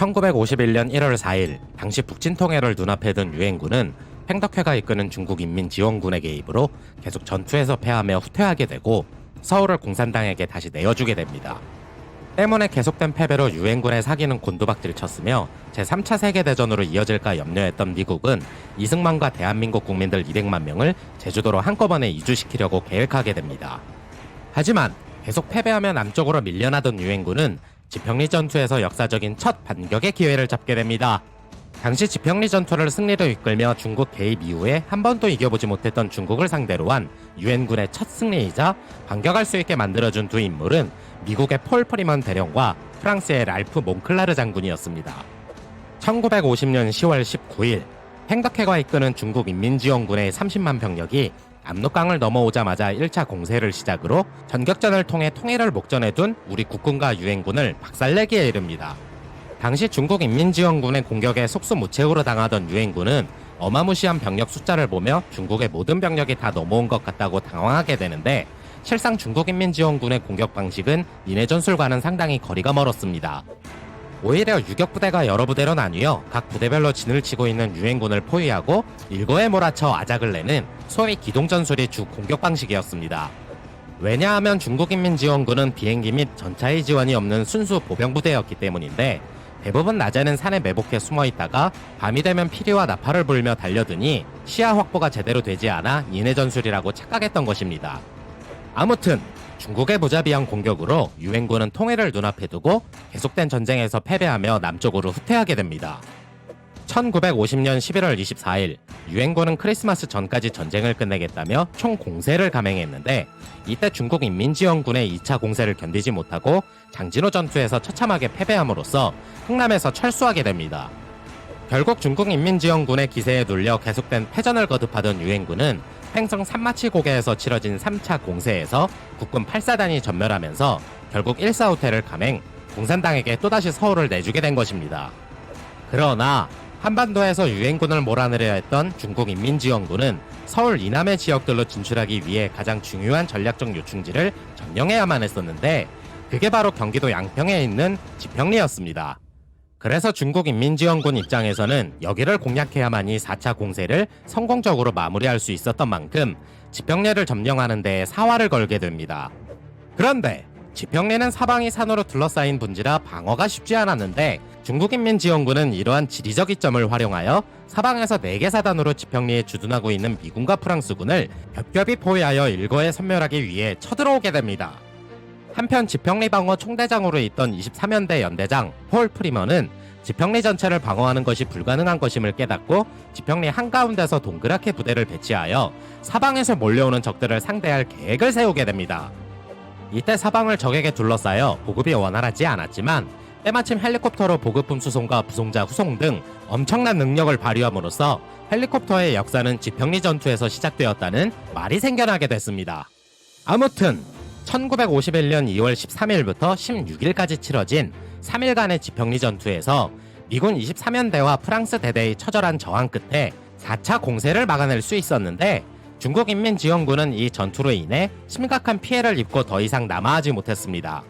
1951년 1월 4일 당시 북진 통일을 눈앞에 둔 유엔군은 팽덕회가 이끄는 중국인민지원군의 개입으로 계속 전투에서 패하며 후퇴하게 되고 서울을 공산당에게 다시 내어주게 됩니다. 때문에 계속된 패배로 유엔군의 사기는 곤두박질 쳤으며 제3차 세계대전으로 이어질까 염려했던 미국은 이승만과 대한민국 국민들 200만 명을 제주도로 한꺼번에 이주시키려고 계획하게 됩니다. 하지만 계속 패배하며 남쪽으로 밀려나던 유엔군은 지평리 전투에서 역사적인 첫 반격의 기회를 잡게 됩니다. 당시 지평리 전투를 승리로 이끌며 중국 개입 이후에 한 번도 이겨보지 못했던 중국을 상대로 한 유엔군의 첫 승리이자 반격할 수 있게 만들어준 두 인물은 미국의 폴 프리먼 대령과 프랑스의 랄프 몽클라르 장군이었습니다. 1950년 10월 19일 팽덕회가 이끄는 중국 인민지원군의 30만 병력이 압록강을 넘어오자마자 1차 공세를 시작으로 전격전을 통해 통일을 목전에 둔 우리 국군과 유엔군을 박살내기에 이릅니다. 당시 중국 인민지원군의 공격에 속수무책으로 당하던 유엔군은 어마무시한 병력 숫자를 보며 중국의 모든 병력이 다 넘어온 것 같다고 당황하게 되는데 실상 중국 인민지원군의 공격 방식은 이내 전술과는 상당히 거리가 멀었습니다. 오히려 유격부대가 여러 부대로 나뉘어 각 부대별로 진을 치고 있는 유엔군을 포위하고 일거에 몰아쳐 아작을 내는 소위 기동전술이 주 공격 방식이었습니다. 왜냐하면 중국인민지원군은 비행기 및 전차의 지원이 없는 순수 보병부대였기 때문인데 대부분 낮에는 산에 매복해 숨어있다가 밤이 되면 피리와 나팔을 불며 달려드니 시야 확보가 제대로 되지 않아 인해 전술이라고 착각했던 것입니다. 아무튼 중국의 무자비한 공격으로 유엔군은 통일을 눈앞에 두고 계속된 전쟁에서 패배하며 남쪽으로 후퇴하게 됩니다. 1950년 11월 24일 유엔군은 크리스마스 전까지 전쟁을 끝내겠다며 총공세를 감행했는데 이때 중국 인민지원군의 2차 공세를 견디지 못하고 장진호 전투에서 처참하게 패배함으로써 흥남에서 철수하게 됩니다. 결국 중국 인민지원군의 기세에 눌려 계속된 패전을 거듭하던 유엔군은 횡성 산마치 고개에서 치러진 3차 공세에서 국군 8사단이 전멸하면서 결국 1사후퇴를 감행, 공산당에게 또다시 서울을 내주게 된 것입니다. 그러나 한반도에서 유엔군을 몰아내려 했던 중국 인민지원군은 서울 이남의 지역들로 진출하기 위해 가장 중요한 전략적 요충지를 점령해야만 했었는데 그게 바로 경기도 양평에 있는 지평리였습니다. 그래서 중국 인민지원군 입장에서는 여기를 공략해야만이 4차 공세를 성공적으로 마무리할 수 있었던 만큼 지평리를 점령하는 데에 사활을 걸게 됩니다. 그런데 지평리는 사방이 산으로 둘러싸인 분지라 방어가 쉽지 않았는데 중국인민지원군은 이러한 지리적 이점을 활용하여 사방에서 4개 사단으로 지평리에 주둔하고 있는 미군과 프랑스군을 겹겹이 포위하여 일거에 섬멸하기 위해 쳐들어오게 됩니다. 한편 지평리 방어 총대장으로 있던 23연대 연대장 폴 프리먼은 지평리 전체를 방어하는 것이 불가능한 것임을 깨닫고 지평리 한가운데서 동그랗게 부대를 배치하여 사방에서 몰려오는 적들을 상대할 계획을 세우게 됩니다. 이때 사방을 적에게 둘러싸여 보급이 원활하지 않았지만 때마침 헬리콥터로 보급품 수송과 부송자 후송 등 엄청난 능력을 발휘함으로써 헬리콥터의 역사는 지평리 전투에서 시작되었다는 말이 생겨나게 됐습니다. 아무튼 1951년 2월 13일부터 16일까지 치러진 3일간의 지평리 전투에서 미군 23연대와 프랑스 대대의 처절한 저항 끝에 4차 공세를 막아낼 수 있었는데 중국인민지원군은 이 전투로 인해 심각한 피해를 입고 더 이상 남아하지 못했습니다.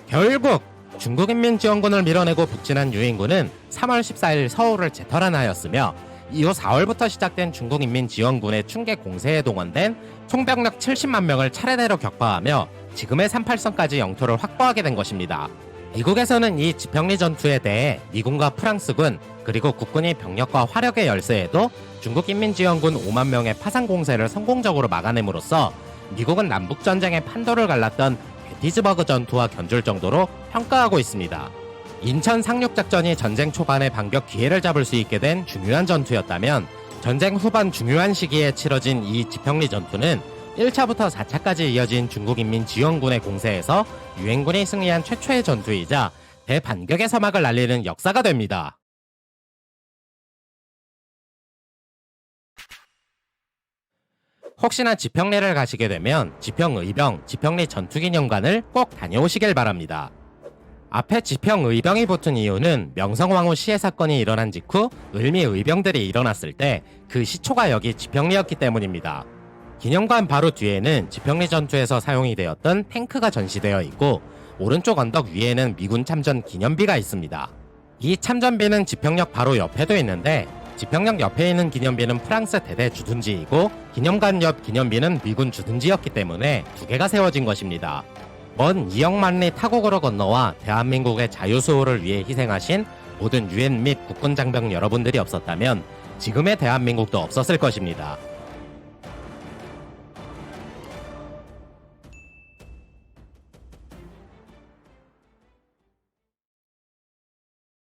결국 중국인민지원군을 밀어내고 북진한 유엔군은 3월 14일 서울을 재탈환하였으며 이후 4월부터 시작된 중국인민지원군의 충계 공세에 동원된 총병력 70만 명을 차례대로 격파하며 지금의 38선까지 영토를 확보하게 된 것입니다. 미국에서는 이 지평리 전투에 대해 미군과 프랑스군 그리고 국군이 병력과 화력의 열세에도 중국인민지원군 5만 명의 파상 공세를 성공적으로 막아냄으로써 미국은 남북전쟁의 판도를 갈랐던 게티즈버그 전투와 견줄 정도로 평가하고 있습니다. 인천 상륙작전이 전쟁 초반에 반격 기회를 잡을 수 있게 된 중요한 전투였다면 전쟁 후반 중요한 시기에 치러진 이 지평리 전투는 1차부터 4차까지 이어진 중국인민지원군의 공세에서 유엔군이 승리한 최초의 전투이자 대반격의 서막을 날리는 역사가 됩니다. 혹시나 지평리를 가시게 되면 지평의병, 지평리 전투기념관을 꼭 다녀오시길 바랍니다. 앞에 지평의병이 붙은 이유는 명성황후 시해 사건이 일어난 직후 을미의병들이 일어났을 때 그 시초가 여기 지평리였기 때문입니다. 기념관 바로 뒤에는 지평리 전투에서 사용이 되었던 탱크가 전시되어 있고 오른쪽 언덕 위에는 미군 참전 기념비가 있습니다. 이 참전비는 지평역 바로 옆에도 있는데 지평역 옆에 있는 기념비는 프랑스 대대 주둔지이고 기념관 옆 기념비는 미군 주둔지였기 때문에 두 개가 세워진 것입니다. 먼 2억 만리 타국으로 건너와 대한민국의 자유수호를 위해 희생하신 모든 유엔 및 국군 장병 여러분들이 없었다면 지금의 대한민국도 없었을 것입니다.